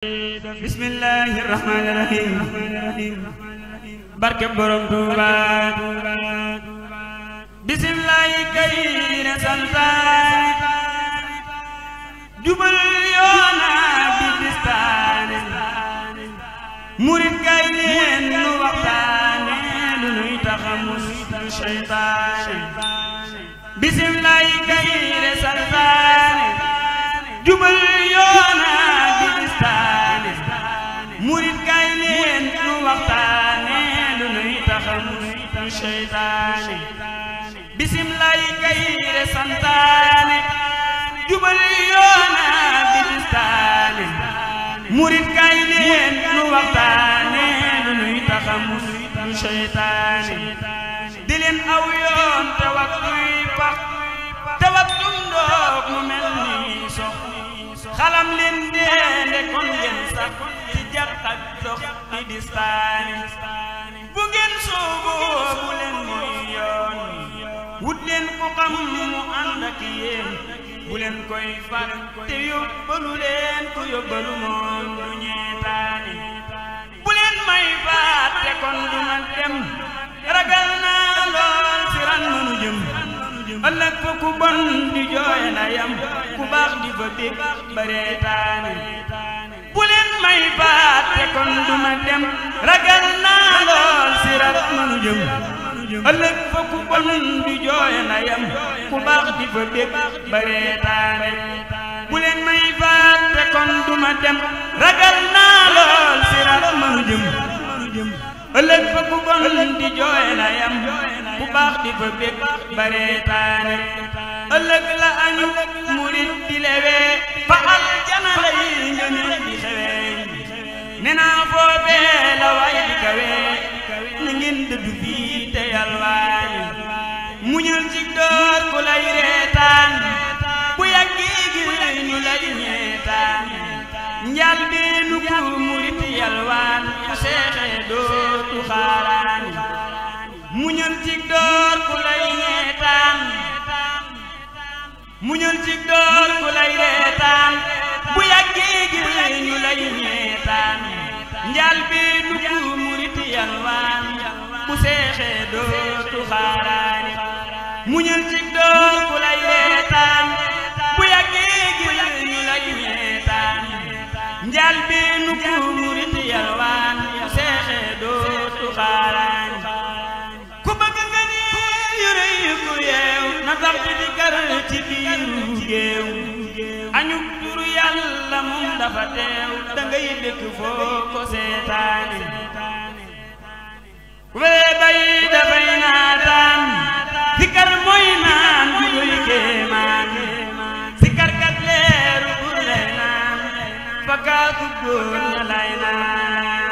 bismillahir rahmanir rahim barke borom Tuuba bismillahi kayre santaane jubal yoona bi distaane murid kay leen nu waxtaane lu nuy taxamus seytaane bismillahi kayre santaane jubal yoona bi distaane murid kay leen nu waxtaane lu nuy taxamus seytaane bismillahi kayre santaane jubal yoona bi distaane murid kay leen nu waxtaane lu nuy taxamus seytaane di leen aw yoon te waxtuy pax te waxtum ndox mu mel ni sox xalam leen deende kon ngeen sax ci jàq ak dox di distaane bu ngeen sooboo bu leen mooy yoon wut leen ko xam mu ànd ak yéen bu leen koy fat te yóbbalu leen ko yóbbalu moom du ñeetaane bu leen may faat te kon du ma dem ragal naa lool si ran mënu jëm ëllëg fa ku bon di jooy na yam ku baax di fa bég ba reetaane bu leen may faat te kon du ma dem ragal naa lool si ran mënu jëm ëllëg fa ku bon di jooy na yam ku baax di fa bég ba reetaane bu leen may faat te kon du ma dem ragal naa lool si ran mënu jëm ëllëg fa ku bon di jooy na yam ku baax di fa bég ba reetaane ëllëg la añu murid di lewee fa aljana lay ngëneel di xewee ne naa foofee la waay di kawee na ngeen dëddu fii te yalwaani muñal ci door ku lay reetaan bu yàggee gi ñu lay ñeetaan njal beenu ku murid yalwaan ku seexee dootu xaaraani muñal ci door ku lay ñeetaan muñal ci door ku lay reetaan bu yàggee gi ñu lay ñeetaan njal beenu ku murid yalwaan ku seexee dootu xaaraani muñal ci door ku lay reetaan bu yàggee gi ñu lay ñeetaan njal beenu ku murid yalwaan ku seexee dootu xaaraani ku bëgg nga ni yu rëy ku yeew na tax di kër ci biiru géew añu turu yàlla moom dafa teew dangay dëkk foo ko seetaani ku bee bay dafay naataan sikar mooy naan bu doy kéemaan sikar kat leeru bur lay naan fa kaaku góor ña lay naan